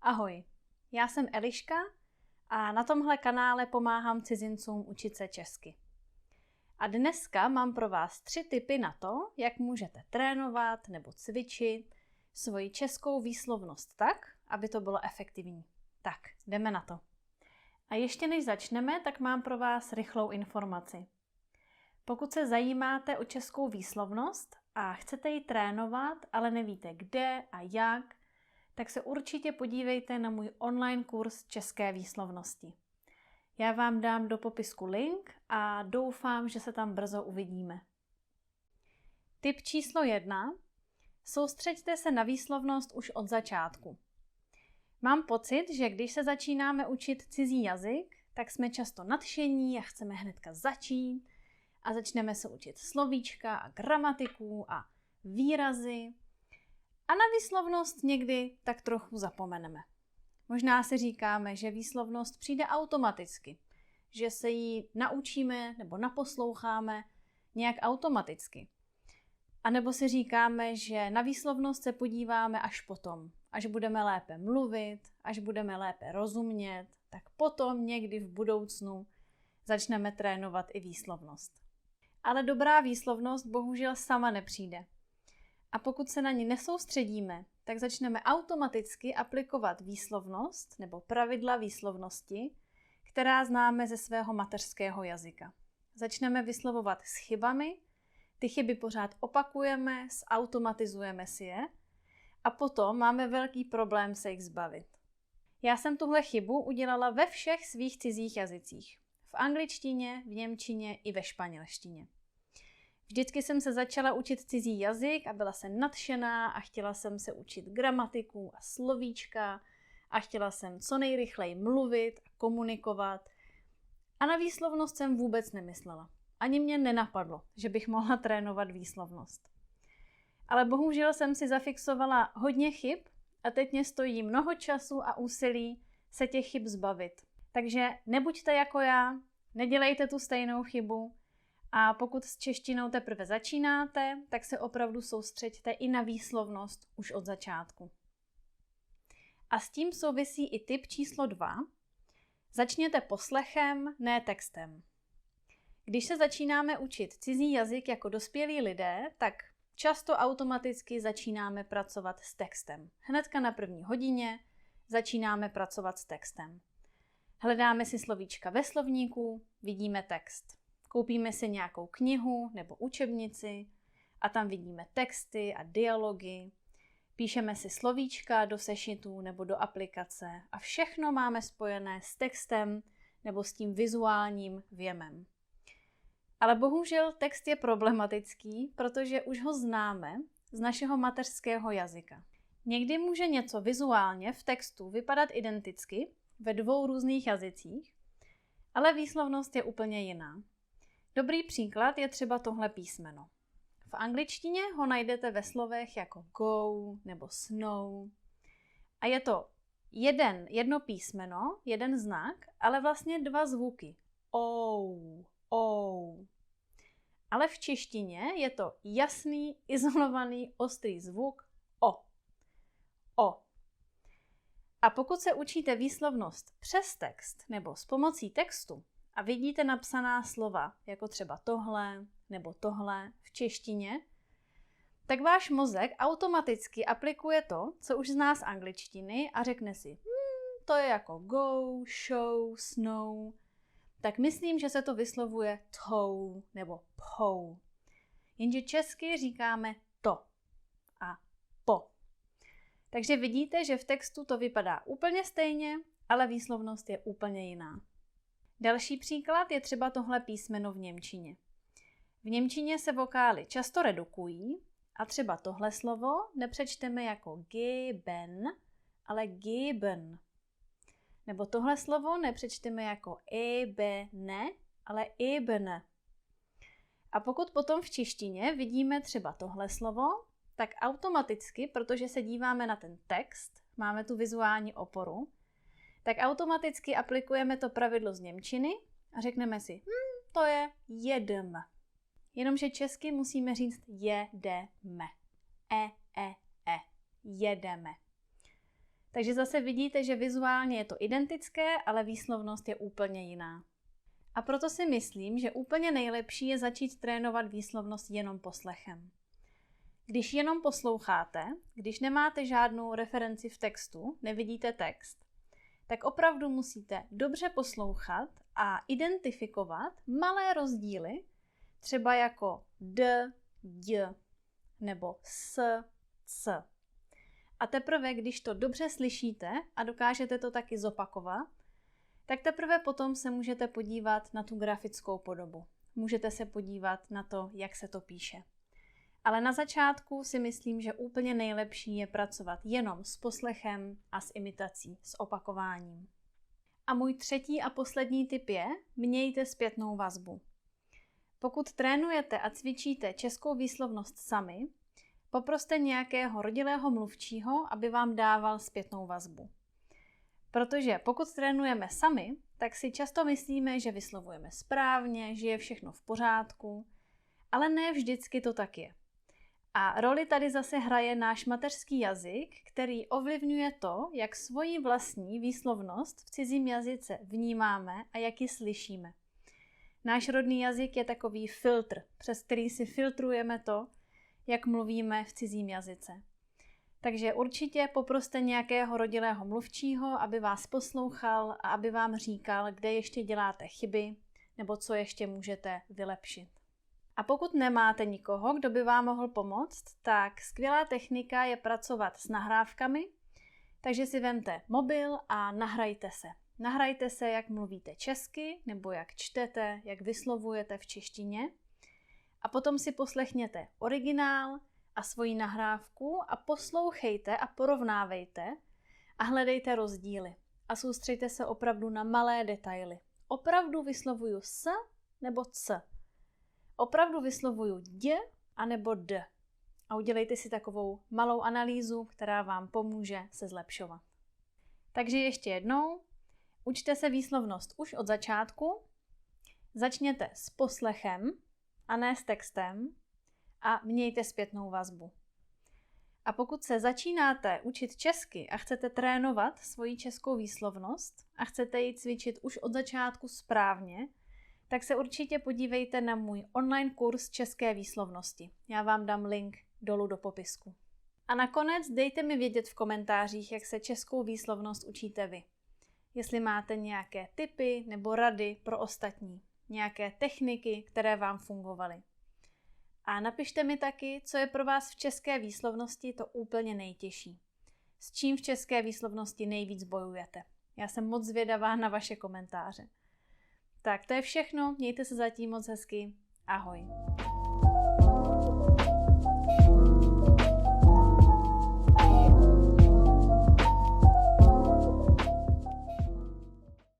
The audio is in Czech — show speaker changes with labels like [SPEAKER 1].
[SPEAKER 1] Ahoj, já jsem Eliška a na tomhle kanále pomáhám cizincům učit se česky. A dneska mám pro vás 3 tipy na to, jak můžete trénovat nebo cvičit svoji českou výslovnost tak, aby to bylo efektivní. Tak, jdeme na to. A ještě než začneme, tak mám pro vás rychlou informaci. Pokud se zajímáte o českou výslovnost a chcete ji trénovat, ale nevíte kde a jak, tak se určitě podívejte na můj online kurz české výslovnosti. Já vám dám do popisku link a doufám, že se tam brzo uvidíme. Tip číslo 1. Soustřeďte se na výslovnost už od začátku. Mám pocit, že když se začínáme učit cizí jazyk, tak jsme často nadšení a chceme hnedka začít a začneme se učit slovíčka a gramatiku a výrazy. A na výslovnost někdy tak trochu zapomeneme. Možná si říkáme, že výslovnost přijde automaticky, že se ji naučíme nebo naposloucháme nějak automaticky. A nebo si říkáme, že na výslovnost se podíváme až potom, až budeme lépe mluvit, až budeme lépe rozumět, tak potom někdy v budoucnu začneme trénovat i výslovnost. Ale dobrá výslovnost bohužel sama nepřijde. A pokud se na ní nesoustředíme, tak začneme automaticky aplikovat výslovnost nebo pravidla výslovnosti, která známe ze svého mateřského jazyka. Začneme vyslovovat s chybami, ty chyby pořád opakujeme, zautomatizujeme si je a potom máme velký problém se jich zbavit. Já jsem tuhle chybu udělala ve všech svých cizích jazycích. V angličtině, v němčině i ve španělštině. Vždycky jsem se začala učit cizí jazyk a byla jsem nadšená a chtěla jsem se učit gramatiku a slovíčka a chtěla jsem co nejrychleji mluvit a komunikovat. A na výslovnost jsem vůbec nemyslela. Ani mě nenapadlo, že bych mohla trénovat výslovnost. Ale bohužel jsem si zafixovala hodně chyb a teď mě stojí mnoho času a úsilí se těch chyb zbavit. Takže nebuďte jako já, nedělejte tu stejnou chybu. A pokud s češtinou teprve začínáte, tak se opravdu soustřeďte i na výslovnost už od začátku. A s tím souvisí i tip číslo 2. Začněte poslechem, ne textem. Když se začínáme učit cizí jazyk jako dospělí lidé, tak často automaticky začínáme pracovat s textem. Hnedka na první hodině začínáme pracovat s textem. Hledáme si slovíčka ve slovníku, vidíme text. Koupíme si nějakou knihu nebo učebnici a tam vidíme texty a dialogy. Píšeme si slovíčka do sešitů nebo do aplikace a všechno máme spojené s textem nebo s tím vizuálním věmem. Ale bohužel text je problematický, protože už ho známe z našeho mateřského jazyka. Někdy může něco vizuálně v textu vypadat identicky ve 2 různých jazycích, ale výslovnost je úplně jiná. Dobrý příklad je třeba tohle písmeno. V angličtině ho najdete ve slovech jako go nebo snow. A je to jedno písmeno, jeden znak, ale vlastně 2 zvuky. O. Ale v češtině je to jasný, izolovaný, ostrý zvuk O. A pokud se učíte výslovnost přes text nebo s pomocí textu, a vidíte napsaná slova, jako třeba tohle nebo tohle v češtině, tak váš mozek automaticky aplikuje to, co už zná z angličtiny a řekne si, to je jako go, show, snow, tak myslím, že se to vyslovuje tou nebo pou. Jenže česky říkáme to a po. Takže vidíte, že v textu to vypadá úplně stejně, ale výslovnost je úplně jiná. Další příklad je třeba tohle písmeno v němčině. V němčině se vokály často redukují a třeba tohle slovo nepřečteme jako geben, ale geben. Nebo tohle slovo nepřečteme jako ebene, ale ebene. A pokud potom v češtině vidíme třeba tohle slovo, tak automaticky, protože se díváme na ten text, máme tu vizuální oporu, tak automaticky aplikujeme to pravidlo z němčiny a řekneme si, to je jedem. Jenomže česky musíme říct jedeme. Jedeme. Takže zase vidíte, že vizuálně je to identické, ale výslovnost je úplně jiná. A proto si myslím, že úplně nejlepší je začít trénovat výslovnost jenom poslechem. Když jenom posloucháte, když nemáte žádnou referenci v textu, nevidíte text, tak opravdu musíte dobře poslouchat a identifikovat malé rozdíly, třeba jako d, j nebo s, c. A teprve, když to dobře slyšíte a dokážete to taky zopakovat, tak teprve potom se můžete podívat na tu grafickou podobu. Můžete se podívat na to, jak se to píše. Ale na začátku si myslím, že úplně nejlepší je pracovat jenom s poslechem a s imitací, s opakováním. A můj třetí a poslední tip je, mějte zpětnou vazbu. Pokud trénujete a cvičíte českou výslovnost sami, poproste nějakého rodilého mluvčího, aby vám dával zpětnou vazbu. Protože pokud trénujeme sami, tak si často myslíme, že vyslovujeme správně, že je všechno v pořádku, ale ne vždycky to tak je. A roli tady zase hraje náš mateřský jazyk, který ovlivňuje to, jak svoji vlastní výslovnost v cizím jazyce vnímáme a jak ji slyšíme. Náš rodný jazyk je takový filtr, přes který si filtrujeme to, jak mluvíme v cizím jazyce. Takže určitě poproste nějakého rodilého mluvčího, aby vás poslouchal a aby vám říkal, kde ještě děláte chyby nebo co ještě můžete vylepšit. A pokud nemáte nikoho, kdo by vám mohl pomoct, tak skvělá technika je pracovat s nahrávkami, takže si vemte mobil a nahrajte se. Nahrajte se, jak mluvíte česky, nebo jak čtete, jak vyslovujete v češtině. A potom si poslechněte originál a svoji nahrávku a poslouchejte a porovnávejte a hledejte rozdíly. A soustřeďte se opravdu na malé detaily. Opravdu vyslovuju s nebo c. Opravdu vyslovuju d a nebo d. A udělejte si takovou malou analýzu, která vám pomůže se zlepšovat. Takže ještě jednou, učte se výslovnost už od začátku, začněte s poslechem a ne s textem a mějte zpětnou vazbu. A pokud se začínáte učit česky a chcete trénovat svoji českou výslovnost a chcete ji cvičit už od začátku správně, tak se určitě podívejte na můj online kurz české výslovnosti. Já vám dám link dolů do popisku. A nakonec dejte mi vědět v komentářích, jak se českou výslovnost učíte vy. Jestli máte nějaké tipy nebo rady pro ostatní, nějaké techniky, které vám fungovaly. A napište mi taky, co je pro vás v české výslovnosti to úplně nejtěžší. S čím v české výslovnosti nejvíc bojujete. Já jsem moc zvědavá na vaše komentáře. Tak to je všechno, mějte se zatím moc hezky. Ahoj.